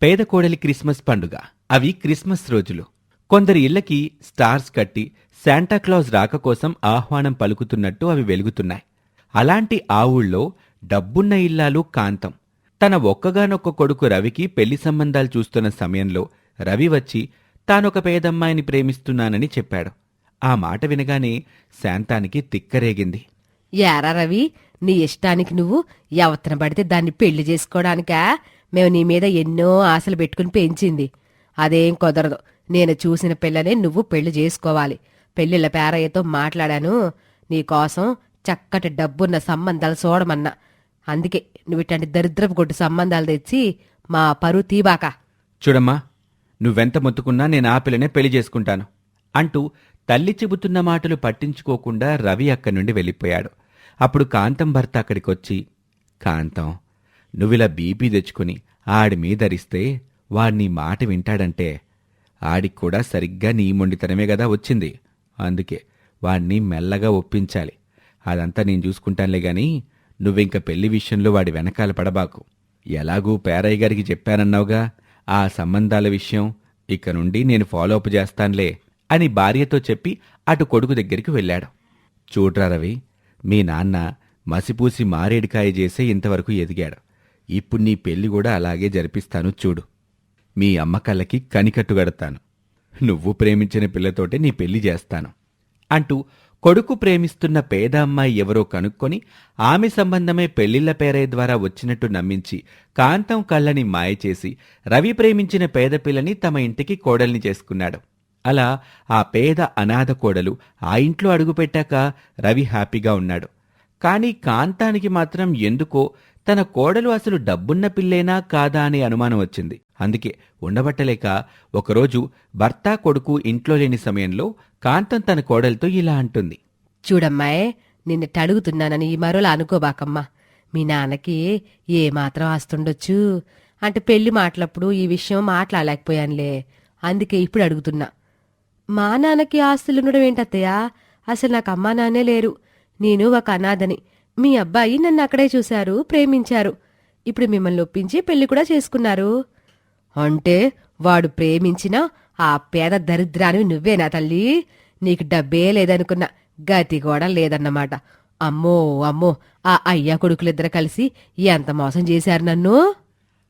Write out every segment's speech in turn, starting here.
పేద కోడలి క్రిస్మస్ పండుగ. అవి క్రిస్మస్ రోజులు. కొందరి ఇళ్లకి స్టార్స్ కట్టి శాంటాక్లాజ్ రాక కోసం ఆహ్వానం పలుకుతున్నట్టు అవి వెలుగుతున్నాయి. అలాంటి ఆ ఊళ్ళో డబ్బున్న ఇల్లాలు కాంతం తన ఒక్కగానొక్క కొడుకు రవికి పెళ్లి సంబంధాలు చూస్తున్న సమయంలో రవి వచ్చి తానొక పేదమ్మాయిని ప్రేమిస్తున్నానని చెప్పాడు. ఆ మాట వినగానే శాంతానికి తిక్కరేగింది. యారా రవి, నీ ఇష్టానికి నువ్వు ఎవతన పడితే దాన్ని పెళ్లి చేసుకోవడానికా? మేము నీ మీద ఎన్నో ఆశలు పెట్టుకుని పెంచింది. అదేం కుదరదు. నేను చూసిన పిల్లనే నువ్వు పెళ్లి చేసుకోవాలి. పెళ్లిళ్ళ పేరయ్యతో మాట్లాడాను. నీకోసం చక్కటి డబ్బున్న సంబంధాలు చూడమన్నా. అందుకే నువ్వు ఇట్లాంటి దరిద్రపు కొట్టు సంబంధాలు తెచ్చి మా పరువు తీబాక. చూడమ్మా, నువ్వెంత మొత్తుకున్నా నేను ఆ పిల్లనే పెళ్లి చేసుకుంటాను అంటూ తల్లి చెబుతున్న మాటలు పట్టించుకోకుండా రవి అక్కడి నుండి వెళ్ళిపోయాడు. అప్పుడు కాంతం భర్త అక్కడికొచ్చి, కాంతం, నువ్విలా బీపీ తెచ్చుకుని ఆడి మీదరిస్తే వాడిని మాట వింటాడంటే ఆడికి కూడా సరిగ్గా నీ మొండితనమే గదా వచ్చింది. అందుకే వాణ్ణి మెల్లగా ఒప్పించాలి. అదంతా నేను చూసుకుంటానులే గాని నువ్వింక పెళ్లి విషయంలో వాడి వెనకాల పడబాకు. ఎలాగూ పేరయ్య గారికి చెప్పానన్నావుగా ఆ సంబంధాల విషయం. ఇక నుండి నేను ఫాలో అప్ చేస్తానులే అని భార్యతో చెప్పి అటు కొడుకు దగ్గరికి వెళ్ళాడు. చూడ్రా రవి, మీ నాన్న మసిపూసి మారేడికాయ చేసే ఇంతవరకు ఎదిగాడు. ఇప్పుడు నీ పెళ్లి కూడా అలాగే జరిపిస్తాను చూడు. మీ అమ్మ కళ్ళకి కనికట్టుగడతాను. నువ్వు ప్రేమించిన పిల్లతోటే నీ పెళ్లి చేస్తాను అంటూ కొడుకు ప్రేమిస్తున్న పేద అమ్మాయి ఎవరో కనుక్కొని ఆమె సంబంధమే పెళ్లిళ్ల పేరయ్య ద్వారా వచ్చినట్టు నమ్మించి కాంతం కళ్ళని మాయచేసి రవి ప్రేమించిన పేద పిల్లని తమ ఇంటికి కోడల్ని చేసుకున్నాడు. అలా ఆ పేద అనాథ కోడలు ఆ ఇంట్లో అడుగుపెట్టాక రవి హ్యాపీగా ఉన్నాడు. కాని కాంతానికి మాత్రం ఎందుకో తన కోడలు అసలు డబ్బున్న పిల్లేనా కాదా అనే అనుమానం వచ్చింది. అందుకే ఉండబట్టలేక ఒకరోజు భర్త కొడుకు ఇంట్లో లేని సమయంలో కాంతం తన కోడలతో ఇలా అంటుంది. చూడమ్మాయే, నిన్నటడుగుతున్నానని ఈ మరోలా అనుకోబాకమ్మా. మీ నాన్నకి ఏమాత్రం ఆస్తుండొచ్చు అంటే పెళ్లి మాటలప్పుడు ఈ విషయం మాట్లాడలేకపోయానులే. అందుకే ఇప్పుడు అడుగుతున్నా. మా నాన్నకి ఆస్తులుండడం ఏంటత్తయ్యా? అసలు నాకు అమ్మా నాన్నే లేరు. నేను ఒక అనాథని. మీ అబ్బాయి నన్ను అక్కడే చూశారు, ప్రేమించారు. ఇప్పుడు మిమ్మల్ని ఒప్పించి పెళ్లి కూడా చేసుకున్నారు. అంటే వాడు ప్రేమించిన ఆ పేద దరిద్రాన్ని నువ్వేనా తల్లి? నీకు డబ్బే లేదనుకున్నా, గతి కూడా లేదన్నమాట. అమ్మో అమ్మో, ఆ అయ్యా కొడుకులిద్దరు కలిసి ఎంత మోసం చేశారు నన్ను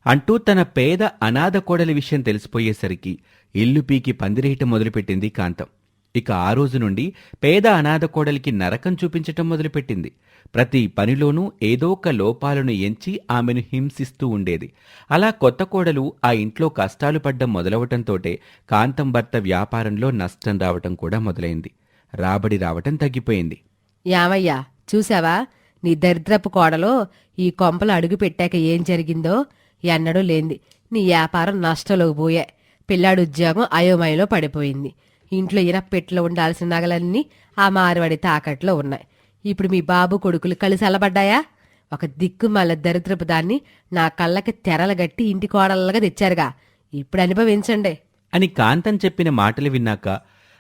అంటూ తన పేద అనాథ కోడలి విషయం తెలిసిపోయేసరికి ఇల్లు పీకి పందిరేయటం మొదలుపెట్టింది కాంతం. ఇక ఆ రోజు నుండి పేద అనాథ కోడలికి నరకం చూపించటం మొదలుపెట్టింది. ప్రతి పనిలోనూ ఏదో ఒక లోపాలను ఎంచి ఆమెను హింసిస్తూ ఉండేది. అలా కొత్త కోడలు ఆ ఇంట్లో కష్టాలు పడ్డం మొదలవటంతోటే కాంతం భర్త వ్యాపారంలో నష్టం రావటం కూడా మొదలైంది. రాబడి రావటం తగ్గిపోయింది. యామయ్యా, చూశావా నీ దరిద్రపు కోడలో ఈ కొంపలు అడుగు పెట్టాక ఏం జరిగిందో? ఎన్నడూ లేంది నీ వ్యాపారం నష్టంలోకి పోయా. పిల్లాడు ఉద్యోగం అయోమయంలో పడిపోయింది. ఇంట్లో ఇనప్పెట్లో ఉండాల్సిన నగలన్నీ ఆ మారవాడి తాకట్లో ఉన్నాయి. ఇప్పుడు మీ బాబు కొడుకులు కలిసి అలబడ్డాయా? ఒక దిక్కు మళ్ళ దరిద్రపు దాన్ని నా కళ్ళకి తెరలగట్టి ఇంటి కోడళ్ళగా తెచ్చారుగా. ఇప్పుడు అనుభవించండి అని కాంతం చెప్పిన మాటలు విన్నాక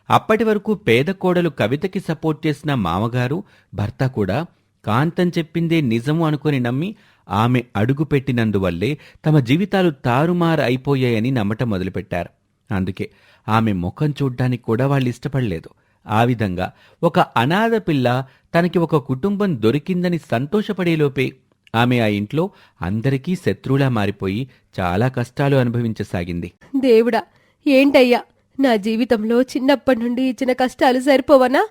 అప్పటి వరకు పేద కోడలు కవితకి సపోర్ట్ చేసిన మామగారు భర్త కూడా కాంతం చెప్పిందే నిజము అనుకుని నమ్మి ఆమె అడుగుపెట్టినందువల్లే తమ జీవితాలు తారుమారు అయిపోయాయని నమ్మటం మొదలుపెట్టారు. అందుకే ఆమె ముఖం చూడ్డానికి కూడా వాళ్ళు ఇష్టపడలేదు. ఆ విధంగా ఒక అనాథ పిల్ల తనకి ఒక కుటుంబం దొరికిందని సంతోషపడేలోపే ఆమె ఆ ఇంట్లో అందరికీ శత్రువులా మారిపోయి చాలా కష్టాలు అనుభవించసాగింది. దేవుడా, ఏంటయ్యా నా జీవితంలో చిన్నప్పటి నుండి ఇచ్చిన కష్టాలు సరిపోవనా?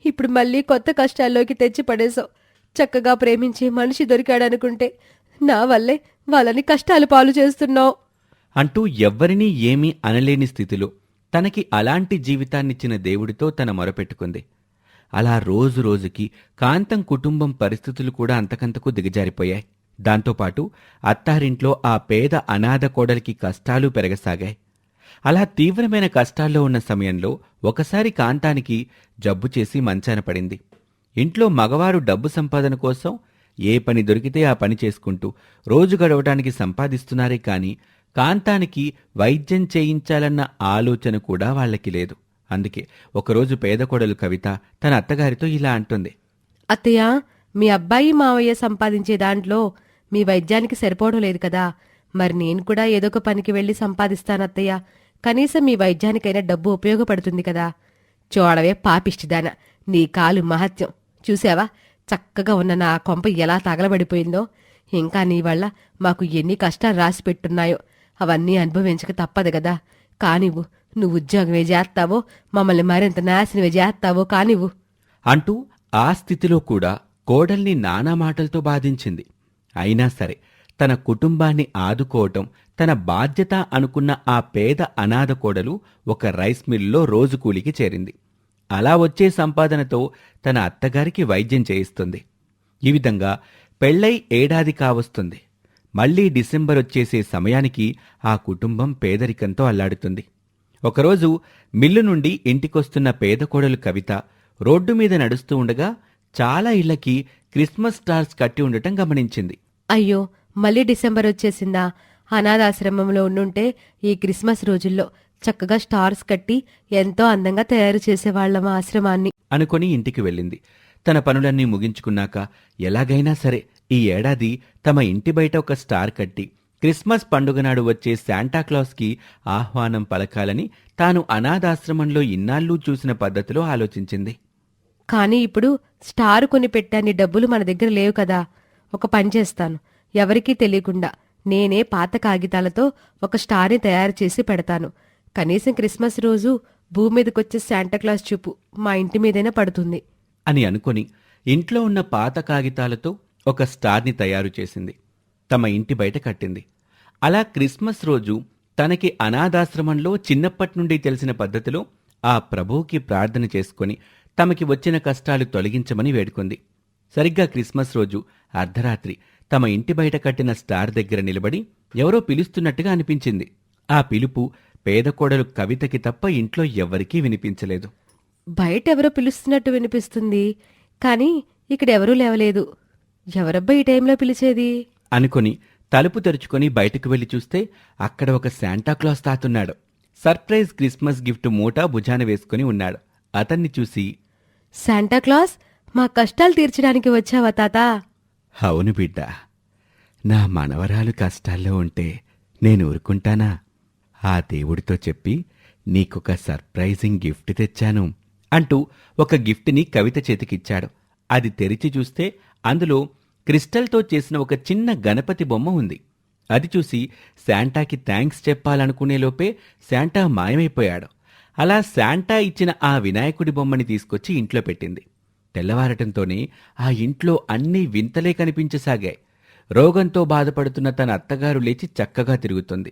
ఇప్పుడు మళ్ళీ కొత్త కష్టాల్లోకి తెచ్చి పడేశావు. చక్కగా ప్రేమించే మనిషి దొరికాడనుకుంటే నా వల్లే వాళ్ళని కష్టాలు పాలు చేస్తున్నావు అంటూ ఎవ్వరినీ ఏమీ అనలేని స్థితిలో తనకి అలాంటి జీవితాన్నిచ్చిన దేవుడితో తన మొరపెట్టుకుంది. అలా రోజు రోజుకి కాంతం కుటుంబం పరిస్థితులు కూడా అంతకంతకు దిగజారిపోయాయి. దాంతోపాటు అత్తారింట్లో ఆ పేద అనాథ కోడలికి కష్టాలు పెరగసాగాయి. అలా తీవ్రమైన కష్టాల్లో ఉన్న సమయంలో ఒకసారి కాంతానికి జబ్బు చేసి మంచాన పడింది. ఇంట్లో మగవారు డబ్బు సంపాదన కోసం ఏ పని దొరికితే ఆ పని చేసుకుంటూ రోజు గడవటానికి సంపాదిస్తున్నారే కాని కాంతానికి వైద్యం చేయించాలన్న ఆలోచన కూడా వాళ్లకి లేదు. అందుకే ఒకరోజు పేద కోడలు కవిత తన అత్తగారితో ఇలా అంటుంది. అత్తయ్య, మీ అబ్బాయి మావయ్య సంపాదించే దాంట్లో మీ వైద్యానికి సరిపోవడం లేదు కదా. మరి నేను కూడా ఏదో ఒక పనికి వెళ్లి సంపాదిస్తానత్తయ్య. కనీసం మీ వైద్యానికైనా డబ్బు ఉపయోగపడుతుంది కదా. చూడవే పాపిష్టిదాన, నీ కాలు మహత్యం. చూసావా, చక్కగా ఉన్న నా కొంప ఎలా తగలబడిపోయిందో. ఇంకా నీ వల్ల మాకు ఎన్ని కష్టాలు రాసి పెట్టున్నాయో అవన్నీ అనుభవించక తప్పదు కదా. కానివ్వు, నువ్వు ఉద్యోగమే చేస్తావో, మమ్మల్ని మరింత నాశనమే చేస్తావో కానివ్వు అంటూ ఆ స్థితిలో కూడా కోడల్ని నానా మాటలతో బాధించింది. అయినా సరే తన కుటుంబాన్ని ఆదుకోవటం తన బాధ్యత అనుకున్న ఆ పేద అనాథ కోడలు ఒక రైస్ మిల్లులో రోజు కూలికి చేరింది. అలా వచ్చే సంపాదనతో తన అత్తగారికి వైద్యం చేయిస్తుంది. ఈ విధంగా పెళ్ళై ఏడాది కావస్తుంది. మళ్లీ డిసెంబర్ వచ్చేసే సమయానికి ఆ కుటుంబం పేదరికంతో అల్లాడుతుంది. ఒకరోజు మిల్లు నుండి ఇంటికొస్తున్న పేద కోడలు కవిత రోడ్డు మీద నడుస్తూ ఉండగా చాలా ఇళ్లకి క్రిస్మస్ స్టార్స్ కట్టి ఉండటం గమనించింది. అయ్యో, మళ్ళీ డిసెంబర్ వచ్చేసిందా? అనాథాశ్రమంలో ఉండుంటే ఈ క్రిస్మస్ రోజుల్లో చక్కగా స్టార్స్ కట్టి ఎంతో అందంగా తయారు చేసేవాళ్లం ఆశ్రమాన్ని అనుకొని ఇంటికి వెళ్ళింది. తన పనులన్నీ ముగించుకున్నాక ఎలాగైనా సరే ఈ ఏడాది తమ ఇంటి బయట ఒక స్టార్ కట్టి క్రిస్మస్ పండుగ నాడు వచ్చే శాంటాక్లాస్కి ఆహ్వానం పలకాలని తాను అనాథాశ్రమంలో ఇన్నాళ్లూ చూసిన పద్ధతిలో ఆలోచించింది. కానీ ఇప్పుడు స్టార్ కొని పెట్టాన్ని డబ్బులు మన దగ్గర లేవు కదా. ఒక పని చేస్తాను, ఎవరికీ తెలియకుండా నేనే పాత కాగితాలతో ఒక స్టార్ని తయారు చేసి పెడతాను. కనీసం క్రిస్మస్ రోజు భూమి మీదకొచ్చే శాంటాక్లాస్ చూపు మా ఇంటి మీదైనా పడుతుంది అని అనుకుని ఇంట్లో ఉన్న పాత కాగితాలతో ఒక స్టార్ని తయారు చేసింది. తమ ఇంటి బయట కట్టింది. అలా క్రిస్మస్ రోజు తనకి అనాథాశ్రమంలో చిన్నప్పటి నుండి తెలిసిన పద్ధతిలో ఆ ప్రభువుకి ప్రార్థన చేసుకుని తమకి వచ్చిన కష్టాలు తొలగించమని వేడుకుంది. సరిగ్గా క్రిస్మస్ రోజు అర్ధరాత్రి తమ ఇంటి బయట కట్టిన స్టార్ దగ్గర నిలబడి ఎవరో పిలుస్తున్నట్టుగా అనిపించింది. ఆ పిలుపు పేద కోడలు కవితకి తప్ప ఇంట్లో ఎవ్వరికీ వినిపించలేదు. బయటెవరో పిలుస్తున్నట్టు వినిపిస్తుంది, కానీ ఇక్కడెవరూ లేవలేదు. ఎవరబ్బా ఈ టైంలో పిలిచేది అనుకుని తలుపు తెరుచుకొని బయటకు వెళ్లి చూస్తే అక్కడ ఒక శాంటాక్లాస్ తాతున్నాడు. సర్ప్రైజ్ క్రిస్మస్ గిఫ్ట్ మూట భుజాన వేసుకుని ఉన్నాడు. అతన్ని చూసి, శాంటాక్లాస్, మా కష్టాలు తీర్చడానికి వచ్చావా తాతా? అవును బిడ్డ, నా మనవరాలు కష్టాల్లో ఉంటే నేను ఊరుకుంటానా? ఆ దేవుడితో చెప్పి నీకొక సర్ప్రైజింగ్ గిఫ్ట్ తెచ్చాను అంటూ ఒక గిఫ్ట్ని కవిత చేతికిచ్చాడు. అది తెరిచి చూస్తే అందులో క్రిస్టల్తో చేసిన ఒక చిన్న గణపతి బొమ్మ ఉంది. అది చూసి శాంటాకి థ్యాంక్స్ చెప్పాలనుకునేలోపే శాంటా మాయమైపోయాడు. అలా శాంటా ఇచ్చిన ఆ వినాయకుడి బొమ్మని తీసుకొచ్చి ఇంట్లో పెట్టింది. తెల్లవారటంతోనే ఆ ఇంట్లో అన్నీ వింతలే కనిపించసాగాయి. రోగంతో బాధపడుతున్న తన అత్తగారు లేచి చక్కగా తిరుగుతుంది.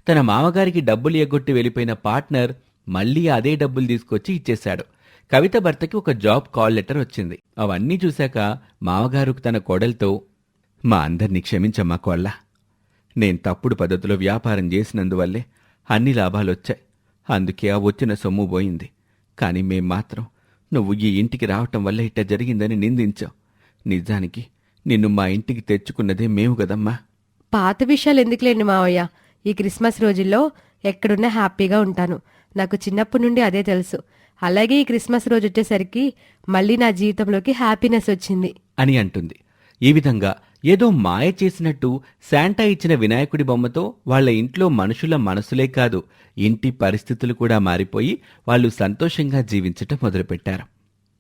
తన మామగారికి డబ్బులు ఎగ్గొట్టి వెళ్ళిపోయిన పార్ట్నర్ మళ్లీ అదే డబ్బులు తీసుకొచ్చి ఇచ్చేశాడు. కవిత భర్తకి ఒక జాబ్ కాల్ లెటర్ వచ్చింది. అవన్నీ చూశాక మామగారు తన కోడలతో, మా అందరినీ క్షమించమ్మా కోళ్ళ. నేను తప్పుడు పద్ధతిలో వ్యాపారం చేసినందువల్లే అన్ని లాభాలొచ్చాయి. అందుకే ఆ వచ్చిన సొమ్ము పోయింది. కానీ మేం మాత్రం నువ్వు ఈ ఇంటికి రావటం వల్ల ఇట్ట జరిగిందని నిందించావు. నిజానికి నిన్ను మా ఇంటికి తెచ్చుకున్నదే మేము కదమ్మా. పాత విషయాలు ఎందుకులేండి మావయ్య. ఈ క్రిస్మస్ రోజుల్లో ఎక్కడున్నా హ్యాపీగా ఉంటాను. నాకు చిన్నప్పటి నుండి అదే తెలుసు. అలాగే ఈ క్రిస్మస్ రోజు వచ్చేసరికి మళ్ళీ నా జీవితంలోకి హ్యాపీనెస్ వచ్చింది అని అంటుంది. ఈ విధంగా ఏదో మాయ చేసినట్టు శాంటా ఇచ్చిన వినాయకుడి బొమ్మతో వాళ్ల ఇంట్లో మనుషుల మనసులే కాదు, ఇంటి పరిస్థితులు కూడా మారిపోయి వాళ్ళు సంతోషంగా జీవించటం మొదలుపెట్టారు.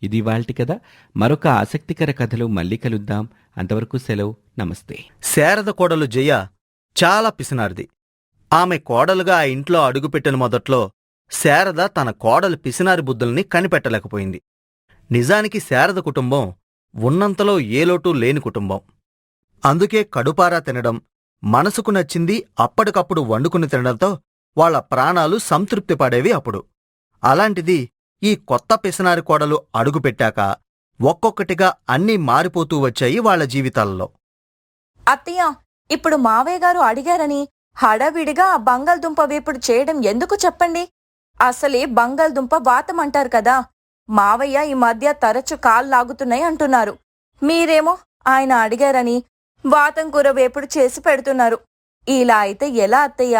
ఇది వాల్టి కథ. మరొక ఆసక్తికర కథలో మళ్ళీ కలుద్దాం. అంతవరకు సెలవు. నమస్తే. శారద కోడలు జయ చాలా పిసినారిది. ఆమె కోడలుగా ఆ ఇంట్లో అడుగుపెట్టిన మొదట్లో శారద తన కోడలి పిసినారి బుద్ధుల్ని కనిపెట్టలేకపోయింది. నిజానికి శారద కుటుంబం ఉన్నంతలో ఏ లోటు లేని కుటుంబం. అందుకే కడుపారా తినడం, మనసుకు నచ్చింది అప్పటికప్పుడు వండుకుని తినడంతో వాళ్ల ప్రాణాలు సంతృప్తి పడేవి అప్పుడు. అలాంటిది ఈ కొత్త పిసినారి కోడలు అడుగుపెట్టాక ఒక్కొక్కటిగా అన్నీ మారిపోతూ వచ్చాయి వాళ్ల జీవితాలలో. అత్తయ్య, ఇప్పుడు మావయ్య గారు అడిగారని హడావిడిగా ఆ బంగాళదుంప వేపుడు చేయడం ఎందుకు చెప్పండి? అసలే బంగాళదుంప వాతం అంటారు కదా. మావయ్య ఈ మధ్య తరచు కాళ్ళు లాగుతున్నాయి అంటున్నారు. మీరేమో ఆయన అడిగారని వాతం కూర వేపుడు చేసి పెడుతున్నారు. ఇలా అయితే ఎలా అత్తయ్య?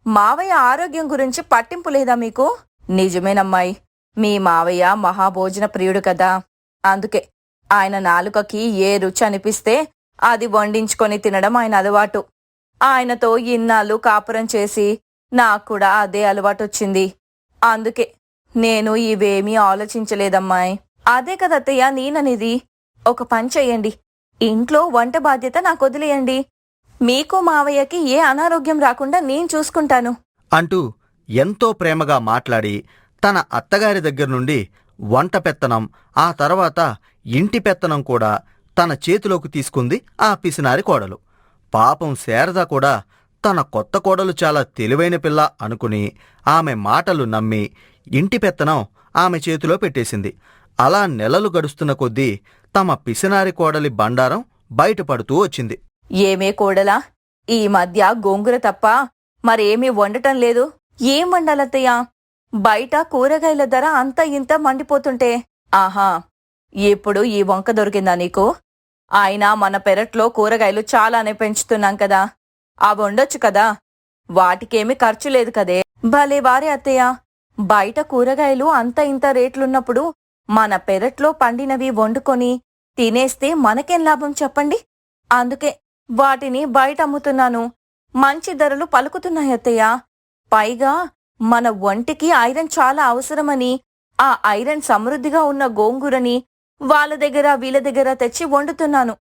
మావయ్య ఆరోగ్యం గురించి పట్టింపు లేదా మీకు? నిజమేనమ్మాయి, మీ మావయ్య మహాభోజన ప్రియుడు కదా. అందుకే ఆయన నాలుకకి ఏ రుచి అనిపిస్తే అది వండించుకొని తినడం ఆయన అలవాటు. ఆయనతో ఇన్నాళ్ళు కాపురం చేసి నాకు కూడా అదే అలవాటొచ్చింది. అందుకే నేను ఇవేమీ ఆలోచించలేదమ్మాయి. అదే కదత్తయ్య నేననేది. ఒక పని చెయ్యండి, ఇంట్లో వంట బాధ్యత నాకు వదిలేయండి. మీకు మావయ్యకి ఏ అనారోగ్యం రాకుండా నేను చూసుకుంటాను అంటూ ఎంతో ప్రేమగా మాట్లాడి తన అత్తగారి దగ్గర నుండి వంట పెత్తనం, ఆ తర్వాత ఇంటి పెత్తనం కూడా తన చేతిలోకి తీసుకుంది ఆ పిసినారి కోడలు. పాపం శారద కూడా తన కొత్త కోడలు చాలా తెలివైన పిల్ల అనుకుని ఆమె మాటలు నమ్మి ఇంటి పెత్తనం ఆమె చేతిలో పెట్టేసింది. అలా నెలలు గడుస్తున్న కొద్దీ తమ పిసినారి కోడలి బండారం బయటపడుతూ వచ్చింది. ఏమే కోడలా, ఈ మధ్య గోంగూర తప్ప మరేమీ వండటం లేదు. ఏం వండాలత్తయ్యా? బయట కూరగాయల ధర అంత ఇంత మండిపోతుంటే. ఆహా, ఇప్పుడు ఈ వంక దొరికిందా నీకు? అయినా మన పెరట్లో కూరగాయలు చాలానే పెంచుతున్నాం కదా, అవి వండొచ్చు కదా. వాటికేమీ ఖర్చు లేదు కదే. భలే వారే అత్తయ్య, బయట కూరగాయలు అంత ఇంత రేట్లున్నప్పుడు మన పెరట్లో పండినవి వండుకొని తినేస్తే మనకేం లాభం చెప్పండి. అందుకే వాటిని బయట అమ్ముతున్నాను. మంచి ధరలు పలుకుతున్నాయి అత్తయ్య. పైగా మన ఒంటికి ఐరన్ చాలా అవసరమని ఆ ఐరన్ సమృద్ధిగా ఉన్న గోంగూరని వాళ్ళ దగ్గర వీళ్ళ దగ్గర తెచ్చి వండుతున్నాను.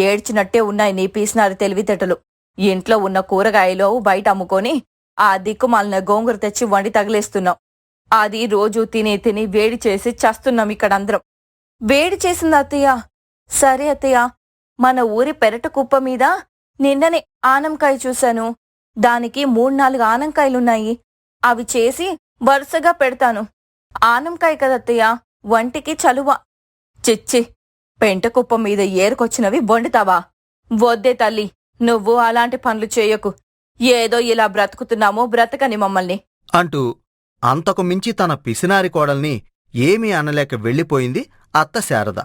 ఏడ్చినట్టే ఉన్నాయి నీ పీసినారి తెలివితేటలు. ఇంట్లో ఉన్న కూరగాయలు బయట అమ్ముకొని ఆ దిక్కుమాలిన గోంగూర తెచ్చి వండి తగిలేస్తున్నాం. అది రోజూ తిని తిని వేడి చేసి చస్తున్నాం ఇక్కడందరం. వేడి చేసింది అత్తయ్య. సరే అత్తయ్య, మన ఊరి పెరట కుప్ప మీద నిన్ననే ఆనంకాయ చూశాను. దానికి 3-4 ఆనంకాయలున్నాయి. అవి చేసి వరుసగా పెడతాను. ఆనంకాయ కదత్తయ్య, వంటికి చలువ. చిచ్చి, పెంట కుప్ప మీద ఏరుకొచ్చినవి వండుతావా? వద్దే తల్లి, నువ్వు అలాంటి పనులు చేయకు. ఏదో ఇలా బ్రతుకుతున్నామో బ్రతకని మమ్మల్ని అంటూ అంతకు మించి తన పిసినారి కోడల్ని ఏమీ అనలేక వెళ్ళిపోయింది అత్త శారద.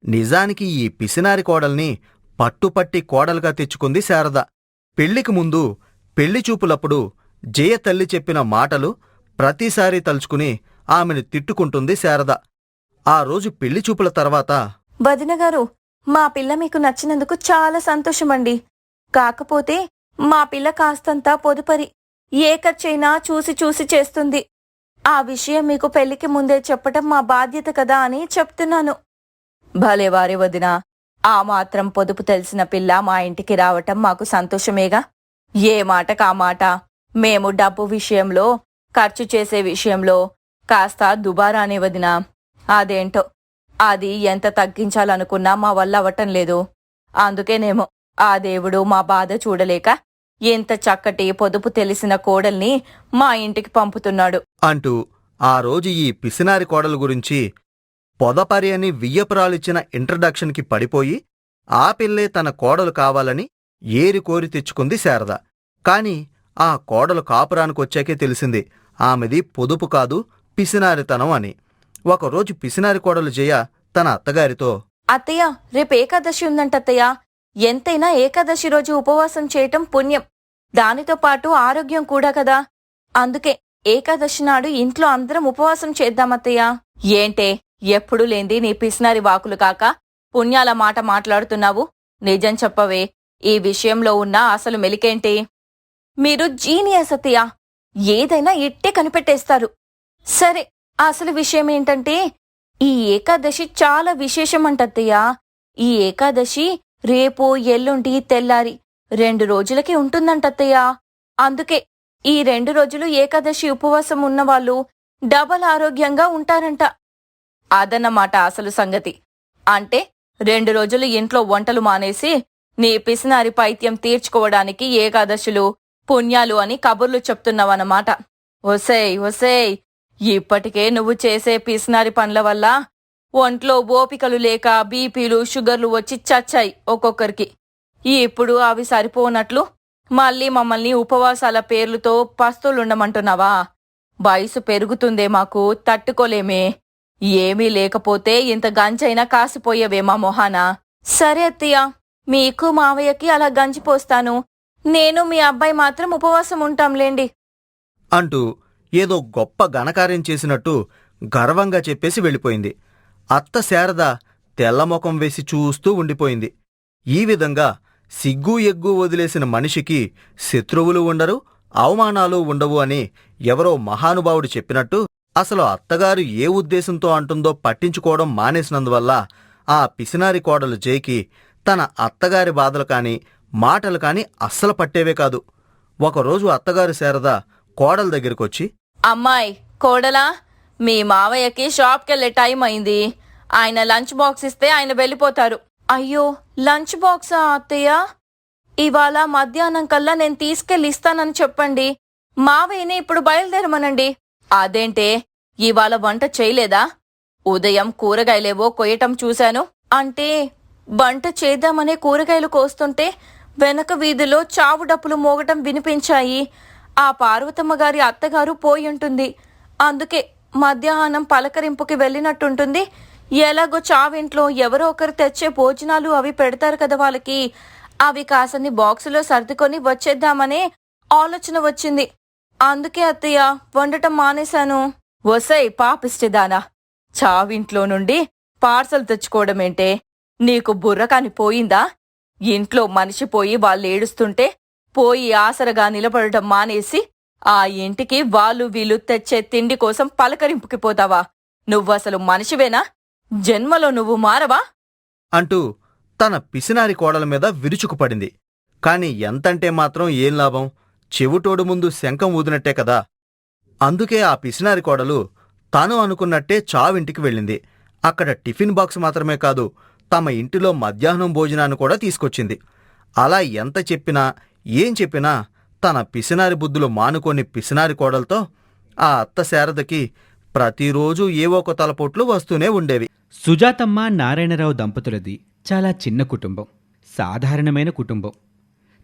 నిజానికి ఈ పిసినారి కోడల్ని పట్టుపట్టి కోడలుగా తెచ్చుకుంది శారద. పెళ్లికి ముందు పెళ్లి చూపులప్పుడు జయ తల్లి చెప్పిన మాటలు ప్రతిసారీ తలుచుకుని ఆమెను తిట్టుకుంటుంది శారద. ఆ రోజు పెళ్లి చూపుల తర్వాత, వదినగారు, మా పిల్ల మీకు నచ్చినందుకు చాలా సంతోషమండి. కాకపోతే మా పిల్ల కాస్తంతా పొదుపరి, ఏ ఖర్చైనా చూసి చూసి చేస్తుంది. ఆ విషయం మీకు పెళ్లికి ముందే చెప్పటం మా బాధ్యత కదా అని చెప్తున్నాను. భలేవారే వదినా, ఆ మాత్రం పొదుపు తెలిసిన పిల్ల మా ఇంటికి రావటం మాకు సంతోషమేగా. ఏ మాటకా మాట మేము డబ్బు విషయంలో, ఖర్చు చేసే విషయంలో కాస్త దుబారానే వదినా. అదేంటో, అది ఎంత తగ్గించాలనుకున్నా మా వల్ల అవ్వటం లేదు. అందుకేనేమో ఆ దేవుడు మా బాధ చూడలేక ఎంత చక్కటి పొదుపు తెలిసిన కోడల్ని మా ఇంటికి పంపుతున్నాడు అంటూ ఆ రోజు ఈ పిసినారి కోడలు గురించి పొదపరి అని వియ్యపురాలిచ్చిన ఇంట్రడక్షన్కి పడిపోయి ఆ పిల్లే తన కోడలు కావాలని ఏరి కోరి తెచ్చుకుంది శారద. కాని ఆ కోడలు కాపురానికొచ్చాకే తెలిసింది ఆమెది పొదుపు కాదు, పిసినారితనం అని. ఒకరోజు పిసినారి కోడలు జయ తన అత్తగారితో, అత్తయ్య, రేపు ఏకాదశి ఉందంటత్తయ్య. ఎంతైనా ఏకాదశి రోజు ఉపవాసం చేయటం పుణ్యం, దానితో పాటు ఆరోగ్యం కూడా కదా. అందుకే ఏకాదశి నాడు ఇంట్లో అందరం ఉపవాసం చేద్దామత్తయ్య. ఏంటే, ఎప్పుడూ లేంది నీ పిసినారి వాకులు కాక పుణ్యాల మాట మాట్లాడుతున్నావు? నిజం చెప్పవే, ఈ విషయంలో ఉన్న అసలు మెలికేంటి? మీరు జీనియస్ అత్తయ్య, ఏదైనా ఇట్టే కనిపెట్టేస్తారు. సరే, అసలు విషయమేంటంటే ఈ ఏకాదశి చాలా విశేషమంటత్తయ్య. ఈ ఏకాదశి రేపు ఎల్లుండి తెల్లారి 2 రోజులకి ఉంటుందంటత్తయ్య. అందుకే ఈ 2 రోజులు ఏకాదశి ఉపవాసం ఉన్నవాళ్ళు డబల్ ఆరోగ్యంగా ఉంటారంట. అదన్నమాట అసలు సంగతి. అంటే 2 రోజులు ఇంట్లో వంటలు మానేసి నీ పిసినారి పైత్యం తీర్చుకోవడానికి ఏకాదశులు, పుణ్యాలు అని కబుర్లు చెప్తున్నావన్నమాట. ఒసేయ్ ఒసేయ్, ఇప్పటికే నువ్వు చేసే పిసినారి పనుల వల్ల ఒంట్లో ఓపికలు లేక బీపీలు, షుగర్లు వచ్చి చచ్చాయి ఒక్కొక్కరికి. ఇప్పుడు అవి సరిపోనట్లు మళ్ళీ మమ్మల్ని ఉపవాసాల పేర్లతో పస్తులుండమంటున్నావా? వయసు పెరుగుతుందే మాకు, తట్టుకోలేమే. ఏమీ లేకపోతే ఇంత గంజైనా కాసిపోయేవే మా మొహానా. సరే అత్తయ్య, మీకు మావయ్యకి అలా గంజిపోస్తాను. నేను మీ అబ్బాయి మాత్రం ఉపవాసం ఉంటాంలేండి అంటూ ఏదో గొప్ప ఘనకార్యం చేసినట్టు గర్వంగా చెప్పేసి వెళ్ళిపోయింది. అత్త శారద తెల్లముఖం వేసి చూస్తూ ఉండిపోయింది. ఈ విధంగా సిగ్గు ఎగ్గు వదిలేసిన మనిషికి శత్రువులు ఉండరు, అవమానాలు ఉండవు అని ఎవరో మహానుభావుడు చెప్పినట్టు అసలు అత్తగారు ఏ ఉద్దేశంతో అంటుందో పట్టించుకోవడం మానేసినందువల్ల ఆ పిసినారి కోడలు జైకి తన అత్తగారి బాధలు కాని మాటలు కాని అస్సలు పట్టేవే కాదు. ఒకరోజు అత్తగారు శారద కోడల దగ్గరికొచ్చి, అమ్మాయి కోడలా, మీ మావయ్యకి షాప్కెళ్లే టైం అయింది. ఆయన లంచ్ బాక్స్ ఇస్తే ఆయన వెళ్ళిపోతారు. అయ్యో, లంచ్ బాక్సా అత్తయ్య? ఇవాళ మధ్యాహ్నం కల్లా నేను తీసుకెళ్లి ఇస్తానని చెప్పండి. మావయ్యని ఇప్పుడు బయలుదేరమనండి. అదేంటే, ఇవాళ వంట చేయలేదా? ఉదయం కూరగాయలేవో కొయ్యటం చూశాను. అంటే వంట చేద్దామనే కూరగాయలు కోస్తుంటే వెనక వీధిలో చావు డప్పులు మోగటం వినిపించాయి. ఆ పార్వతమ్మ గారి అత్తగారు పోయుంటుంది. అందుకే మధ్యాహ్నం పలకరింపుకి వెళ్ళినట్టుంటుంది. ఎలాగో చావింట్లో ఎవరో ఒకరు తెచ్చే భోజనాలు అవి పెడతారు కదా వాళ్ళకి. అవి కాసన్ని బాక్సులో సర్దుకొని వచ్చేద్దామనే ఆలోచన వచ్చింది. అందుకే అత్తయ్య వండటం మానేశాను. వసై పాపిష్టేదానా, చావింట్లో నుండి పార్సల్ తెచ్చుకోవడమేంటే? నీకు బుర్ర కాని పోయిందా? ఇంట్లో మనిషి పోయి వాళ్ళేడుస్తుంటే పోయి ఆసరగా నిలబడటం మానేసి ఆ ఇంటికి వాళ్ళు వీళ్ళు తెచ్చే తిండి కోసం పలకరింపుకి పోతావా? నువ్వసలు మనిషివేనా? జన్మలో నువ్వు మారవా? అంటూ తన పిసినారి కోడల మీద విరుచుకుపడింది. కాని ఎంతంటే మాత్రం ఏం లాభం? చెవుటోడు ముందు శంఖం ఊదినట్టే కదా. అందుకే ఆ పిసినారి కోడలు తాను అనుకున్నట్టే చావింటికి వెళ్ళింది. అక్కడ టిఫిన్ బాక్స్ మాత్రమే కాదు, తమ ఇంటిలో మధ్యాహ్నం భోజనాన్ని కూడా తీసుకొచ్చింది. అలా ఎంత చెప్పినా ఏం చెప్పినా తన పిసినారి బుద్ధులు మానుకొని పిసినారి కోడలతో ఆ అత్త శారదకి ప్రతిరోజూ ఏవో ఒక తలపోట్లు వస్తూనే ఉండేవి. సుజాతమ్మ నారాయణరావు దంపతులది చాలా చిన్న కుటుంబం, సాధారణమైన కుటుంబం.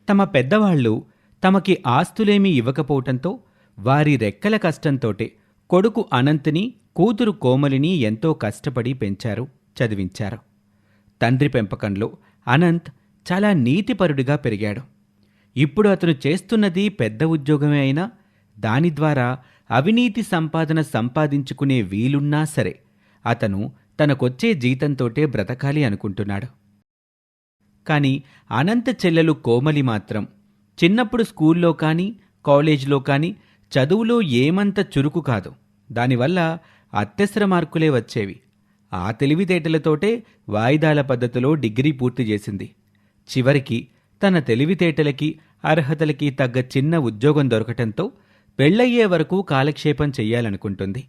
తమ పెద్దవాళ్లు తమకి ఆస్తులేమీ ఇవ్వకపోవటంతో వారి రెక్కల కష్టంతోటే కొడుకు అనంత్ని, కూతురు కోమలిని ఎంతో కష్టపడి పెంచారు, చదివించారు. తండ్రి పెంపకంలో అనంత్ చాలా నీతిపరుడిగా పెరిగాడు. ఇప్పుడు అతను చేస్తున్నది పెద్ద ఉద్యోగమే అయినా దాని ద్వారా అవినీతి సంపాదన సంపాదించుకునే వీలున్నా సరే అతను తనకొచ్చే జీతంతోటే బ్రతకాలి అనుకుంటున్నాడు. కాని అనంత చెల్లెలు కోమలి మాత్రం చిన్నప్పుడు స్కూల్లో కానీ కాలేజీలో కానీ చదువులో ఏమంత చురుకు కాదు. దానివల్ల అత్యవసర మార్కులే వచ్చేవి. ఆ తెలివితేటలతోటే వాయిదాల పద్ధతిలో డిగ్రీ పూర్తి చేసింది. చివరికి తన తెలివితేటలకి అర్హతలకి తగ్గ చిన్న ఉద్యోగం దొరకటంతో పెళ్ళయ్యే వరకు కాలక్షేపం చెయ్యాలనుకుంటుంది.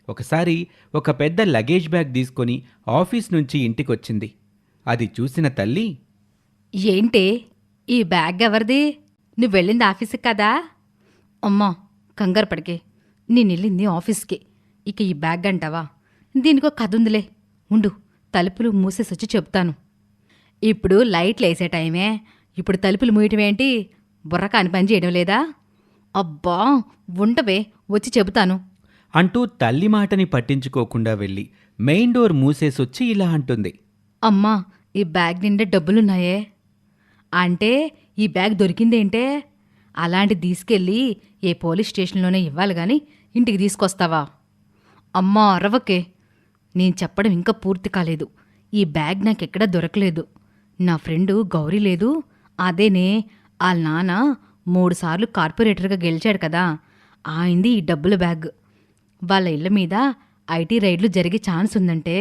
ఒకసారి ఒక పెద్ద లగేజ్ బ్యాగ్ తీసుకొని ఆఫీస్ నుంచి ఇంటికొచ్చింది. అది చూసిన తల్లి, ఏంటే ఈ బ్యాగ్ ఎవరిది? నువ్వు వెళ్ళింది ఆఫీస్కి కదా? అమ్మా కంగారు పడికే, నేనెళ్ళింది ఆఫీస్కి. ఇక ఈ బ్యాగ్ అంటావా? దీనికో కథ ఉందిలే, ఉండు తలుపులు మూసేసొచ్చి చెప్తాను. ఇప్పుడు లైట్లు వేసే టైమే, ఇప్పుడు తలుపులు మూయటమేంటి? బుర్ర కాని పని చేయడం లేదా? అబ్బా ఉండవే, వచ్చి చెబుతాను అంటూ తల్లి మాటని పట్టించుకోకుండా వెళ్ళి మెయిన్ డోర్ మూసేసొచ్చి ఇలా అంటుంది. అమ్మా ఈ బ్యాగ్ నిండా డబ్బులున్నాయే. అంటే ఈ బ్యాగ్ దొరికిందేంటే? అలాంటి తీసుకెళ్ళి ఏ పోలీస్ స్టేషన్లోనే ఇవ్వాలి గాని ఇంటికి తీసుకొస్తావా? అమ్మా అరవకే, నేను చెప్పడం ఇంకా పూర్తి కాలేదు. ఈ బ్యాగ్ నాకెక్కడా దొరకలేదు. నా ఫ్రెండు గౌరీ లేదు, అదేనే వాళ్ళ నాన్న 3 సార్లు కార్పొరేటర్గా గెలిచాడు కదా, ఆయింది ఈ డబ్బుల బ్యాగ్. వాళ్ళ ఇళ్ల మీద ఐటీ రైడ్లు జరిగే ఛాన్స్ ఉందంటే,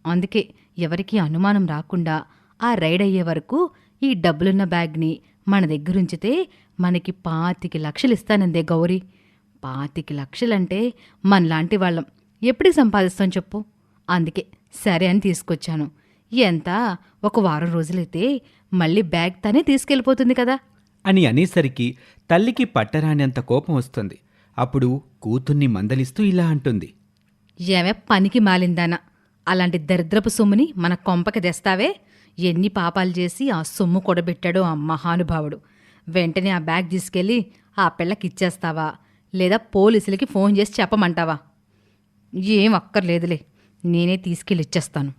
అందుకే ఎవరికీ అనుమానం రాకుండా ఆ రైడ్ అయ్యే వరకు ఈ డబ్బులున్న బ్యాగ్ని మన దగ్గరుంచితే మనకి 25 లక్షలు ఇస్తానందే గౌరీ. 25 లక్షలంటే మనలాంటి వాళ్ళం ఎప్పటికి సంపాదిస్తాం చెప్పు? అందుకే సరే అని తీసుకొచ్చాను. ఎంత ఒక వారం రోజులైతే మళ్ళీ బ్యాగ్ తనే తీసుకెళ్ళిపోతుంది కదా అని అనేసరికి తల్లికి పట్టరానంత కోపం వస్తుంది. అప్పుడు కూతుర్ని మందలిస్తూ ఇలా అంటుంది. ఏమే పనికి మాలిందానా, అలాంటి దరిద్రపు సొమ్ముని మన కొంపకి తెస్తావే? ఎన్ని పాపాలు చేసి ఆ సొమ్ము కూడబెట్టాడో ఆ మహానుభావుడు. వెంటనే ఆ బ్యాగ్ తీసుకెళ్ళి ఆ పిల్లకి ఇచ్చేస్తావా, లేదా పోలీసులకి ఫోన్ చేసి చెప్పమంటావా? ఏం అక్కర్లేదులే, నేనే తీసుకెళ్ళి ఇచ్చేస్తాను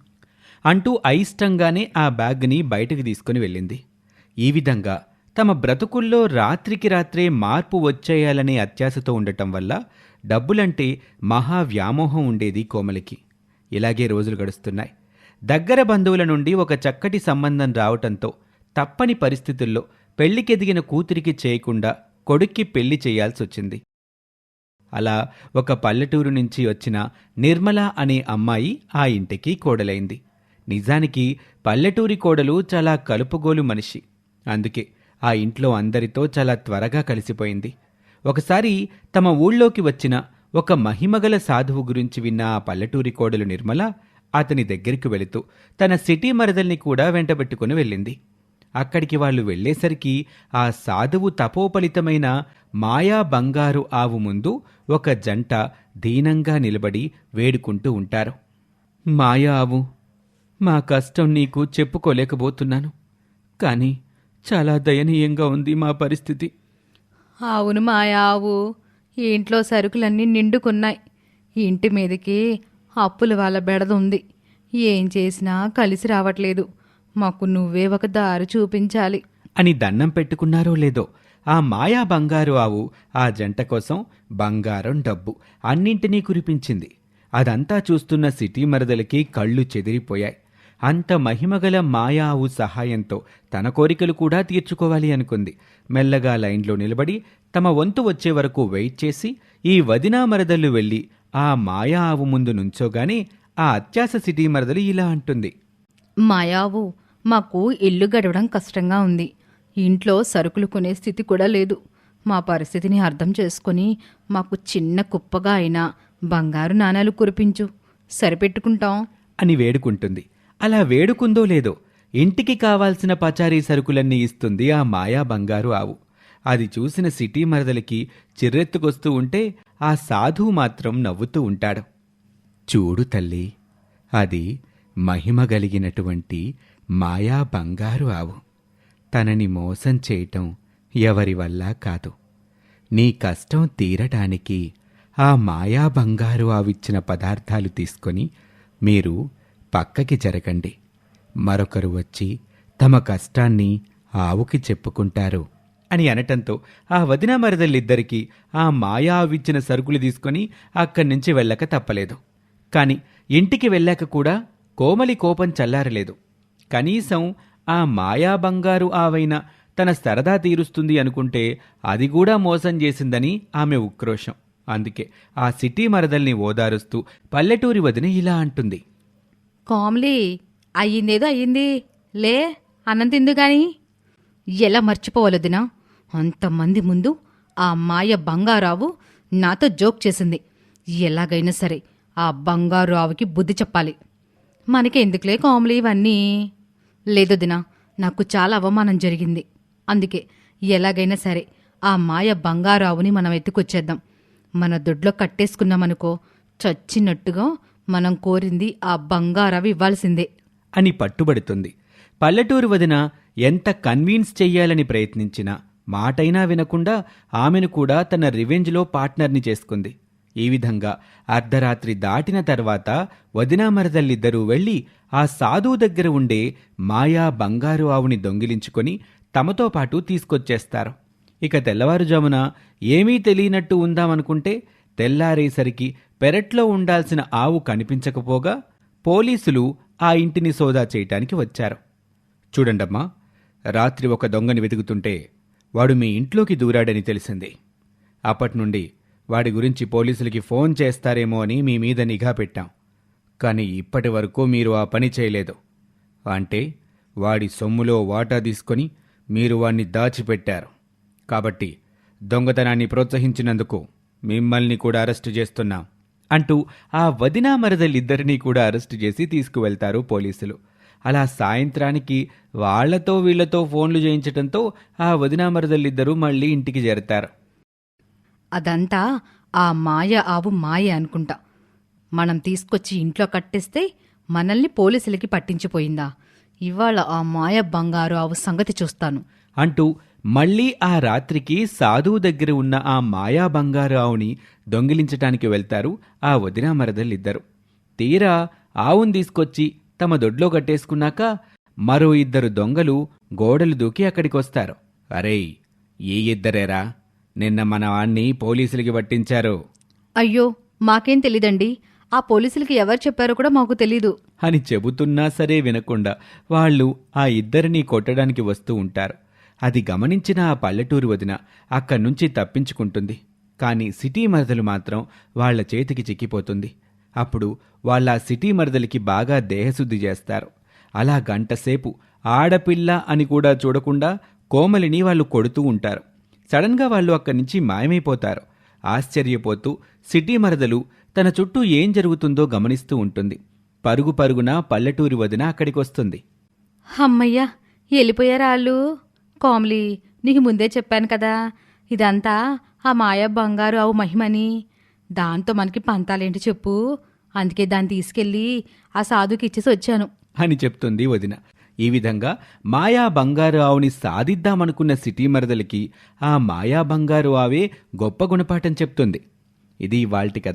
అంటూ అయిష్టంగానే ఆ బ్యాగ్ని బయటకు తీసుకుని వెళ్ళింది. ఈ విధంగా తమ బ్రతుకుల్లో రాత్రికి రాత్రే మార్పు వచ్చేయాలనే అత్యాశతో ఉండటం వల్ల డబ్బులంటే మహా వ్యామోహం ఉండేది కోమలికి. ఇలాగే రోజులు గడుస్తున్నాయి. దగ్గర బంధువుల నుండి ఒక చక్కటి సంబంధం రావటంతో తప్పని పరిస్థితుల్లో పెళ్లికెదిగిన కూతురికి చేయకుండా కొడుక్కి పెళ్లి చేయాల్సొచ్చింది. అలా ఒక పల్లెటూరు నుంచి వచ్చిన నిర్మల అనే అమ్మాయి ఆ ఇంటికి కోడలైంది. నిజానికి పల్లెటూరి కోడలు చాలా కలుపుగోలు మనిషి. అందుకే ఆ ఇంట్లో అందరితో చాలా త్వరగా కలిసిపోయింది. ఒకసారి తమ ఊళ్ళోకి వచ్చిన ఒక మహిమగల సాధువు గురించి విన్న ఆ పల్లెటూరి కోడలు నిర్మల అతని దగ్గరికి వెళుతూ తన సిటీ మరదల్ని కూడా వెంటబెట్టుకుని వెళ్ళింది. అక్కడికి వాళ్ళు వెళ్లేసరికి ఆ సాధువు తపోపలితమైన మాయా బంగారు ఆవు ముందు ఒక జంట దీనంగా నిలబడి వేడుకుంటూ ఉంటారు. మాయా ఆవు, మా కష్టం నీకు చెప్పుకోలేకపోతున్నాను, కానీ చాలా దయనీయంగా ఉంది మా పరిస్థితి. అవును మాయావు, ఈ ఇంట్లో సరుకులన్నీ నిండుకున్నాయి. ఇంటి మీదకి అప్పుల వాళ్ళ బెడదుంది. ఏం చేసినా కలిసి రావట్లేదు. మాకు నువ్వే ఒక దారి చూపించాలి అని దండం పెట్టుకున్నారో లేదో ఆ మాయా బంగారు ఆవు ఆ జంట కోసం బంగారం, డబ్బు అన్నింటినీ కురిపించింది. అదంతా చూస్తున్న సిటీ మరదలకి కళ్ళు చెదిరిపోయాయి. అంత మహిమగల మాయా ఆవు సహాయంతో తన కోరికలు కూడా తీర్చుకోవాలి అనుకుంది. మెల్లగా లైన్లో నిలబడి తమ వంతు వచ్చే వరకు వెయిట్ చేసి ఈ వదినా మరదళ్ళు వెళ్ళి ఆ మాయా ఆవు ముందు నుంచోగానే ఆ అత్యాస సిటీ మరదలు ఇలా అంటుంది. మాయావు, మాకు ఇల్లు గడవడం కష్టంగా ఉంది. ఇంట్లో సరుకులు కొనే స్థితి కూడా లేదు. మా పరిస్థితిని అర్థం చేసుకుని మాకు చిన్న కుప్పగా అయినా బంగారు నాణాలు కురిపించు, సరిపెట్టుకుంటాం అని వేడుకుంటుంది. అలా వేడుకుందో లేదో ఇంటికి కావాల్సిన పచారీ సరుకులన్నీ ఇస్తుంది ఆ మాయా బంగారు ఆవు. అది చూసిన సిటీ మరదలికి చిర్రెత్తుకొస్తూ ఉంటే ఆ సాధువు మాత్రం నవ్వుతూ ఉంటాడు. చూడు తల్లి, అది మహిమగలిగినటువంటి మాయా బంగారు ఆవు. తనని మోసం చేయటం ఎవరి వల్ల కాదు. నీ కష్టం తీరటానికి ఆ మాయా బంగారు ఆవిచ్చిన పదార్థాలు తీసుకొని మీరు పక్కకి జరగండి. మరొకరు వచ్చి తమ కష్టాన్ని ఆవుకి చెప్పుకుంటారు అని అనటంతో ఆ వదిన మరదలిద్దరికీ ఆ మాయా ఆవిచ్చిన సరుకులు తీసుకొని అక్కడి నుంచి వెళ్ళక తప్పలేదు. కాని ఇంటికి వెళ్ళాక కూడా కోమలి కోపం చల్లారలేదు. కనీసం ఆ మాయా బంగారు ఆవైన తన సరదా తీరుస్తుంది అనుకుంటే అది కూడా మోసం చేసిందని ఆమె ఉక్రోషం. అందుకే ఆ సిటీ మరదల్ని ఓదారుస్తూ పల్లెటూరి వదిన ఇలా అంటుంది. కోమలి, అయ్యిందేదో అయ్యింది, లే అన్నం తిందు గాని. ఎలా మర్చిపోవలొదినా, అంతమంది ముందు ఆ మాయ బంగారావు నాతో జోక్ చేసింది. ఎలాగైనా సరే ఆ బంగారు ఆవుకి బుద్ధి చెప్పాలి. మనకెందుకులే కోమలి ఇవన్నీ. లేదొదినా, నాకు చాలా అవమానం జరిగింది. అందుకే ఎలాగైనా సరే ఆ మాయ బంగారావుని మనం ఎత్తుకొచ్చేద్దాం. మన దొడ్లో కట్టేసుకున్నామనుకో, చచ్చినట్టుగా మనం కోరింది ఆ బంగారావు ఇవ్వాల్సిందే అని పట్టుబడుతుంది. పల్లెటూరు వదిన ఎంత కన్విన్స్ చెయ్యాలని ప్రయత్నించినా మాటైనా వినకుండా ఆమెను కూడా తన రివెంజ్లో పార్ట్నర్ని చేసుకుంది. ఈ విధంగా అర్ధరాత్రి దాటిన తర్వాత వదినా మరదళ్ళిద్దరూ వెళ్లి ఆ సాధువు దగ్గర ఉండే మాయా బంగారు ఆవుని దొంగిలించుకొని తమతో పాటు తీసుకొచ్చేస్తారు. ఇక తెల్లవారుజామున ఏమీ తెలియనట్టు ఉందామనుకుంటే తెల్లారేసరికి పెరట్లో ఉండాల్సిన ఆవు కనిపించకపోగా పోలీసులు ఆ ఇంటిని సోదా చేయటానికి వచ్చారు. చూడండమ్మా, రాత్రి ఒక దొంగని వెతుకుతుంటే వాడు మీ ఇంట్లోకి దూరాడని తెలిసింది. అప్పటినుండి వాడి గురించి పోలీసులకి ఫోన్ చేస్తారేమో అని మీ మీద నిఘా పెట్టాం. కానీ ఇప్పటి వరకు మీరు ఆ పని చేయలేదు. అంటే వాడి సొమ్ములో వాటా తీసుకొని మీరు వాణ్ణి దాచిపెట్టారు. కాబట్టి దొంగతనాన్ని ప్రోత్సహించినందుకు మిమ్మల్ని కూడా అరెస్టు చేస్తున్నాం అంటూ ఆ వదినా మరదలిద్దరినీ కూడా అరెస్టు చేసి తీసుకువెళ్తారు పోలీసులు. అలా సాయంత్రానికి వాళ్లతో వీళ్లతో ఫోన్లు చేయించటంతో ఆ వదినా మరదలిద్దరూ మళ్ళీ ఇంటికి చేరతారు. అదంతా ఆ మాయ ఆవు మాయ అనుకుంటా. మనం తీసుకొచ్చి ఇంట్లో కట్టేస్తే మనల్ని పోలీసులకి పట్టించిపోయిందా? ఇవాళ ఆ మాయ బంగారు ఆవు సంగతి చూస్తాను అంటూ మళ్లీ ఆ రాత్రికి సాధువు దగ్గర ఉన్న ఆ మాయా బంగారు ఆవుని దొంగిలించటానికి వెళ్తారు ఆ వదినా మరదలిద్దరు. తీరా ఆవును తీసుకొచ్చి తమ దొడ్లో కట్టేసుకున్నాక మరో ఇద్దరు దొంగలు గోడలు దూకి అక్కడికొస్తారు. అరేయ్, ఈ ఇద్దరేరా నిన్న మన వాణ్ణి పోలీసులకి పట్టించారు. అయ్యో, మాకేం తెలీదండి. ఆ పోలీసులకి ఎవరు చెప్పారో కూడా మాకు తెలీదు. అని చెబుతున్నా సరే వినకుండా వాళ్ళు ఆ ఇద్దరినీ కొట్టడానికి వస్తూ ఉంటారు. అది గమనించిన ఆ పల్లెటూరు వదిన అక్కడ్నుంచి తప్పించుకుంటుంది. కానీ సిటీ మరదలు మాత్రం వాళ్ల చేతికి చిక్కిపోతుంది. అప్పుడు వాళ్ళ సిటీ మరదలికి బాగా దేహశుద్ధి చేస్తారు. అలా గంటసేపు ఆడపిల్ల అని కూడా చూడకుండా కోమలిని వాళ్ళు కొడుతూ ఉంటారు. సడన్గా వాళ్ళు అక్కడి నుంచి మాయమైపోతారు. ఆశ్చర్యపోతూ సిటీ మరదలు తన చుట్టూ ఏం జరుగుతుందో గమనిస్తూ ఉంటుంది. పరుగు పరుగున పల్లెటూరి వదిన అక్కడికొస్తుంది. అమ్మయ్యా, వెళ్ళిపోయారా వాళ్ళు? కోమలి, నీకు ముందే చెప్పాను కదా, ఇదంతా ఆ మాయా బంగారు ఆవు మహిమని. దాంతో మనకి పంతాలేంటి చెప్పు. అందుకే దాన్ని తీసుకెళ్ళి ఆ సాధుకి ఇచ్చేసి వచ్చాను అని చెప్తుంది వదిన. ఈ విధంగా మాయా బంగారు ఆవుని సాధిద్దామనుకున్న సిటీ మరదలికి ఆ మాయా బంగారు ఆవే గొప్ప గుణపాఠం చెప్తుంది. ఇది ఇవాల్టి కథ.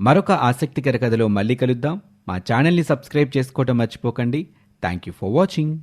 మరొక ఆసక్తికర కథలో మళ్ళీ కలుద్దాం. మా ఛానల్ని సబ్స్క్రైబ్ చేసుకోవటం మర్చిపోకండి. Thank you for watching.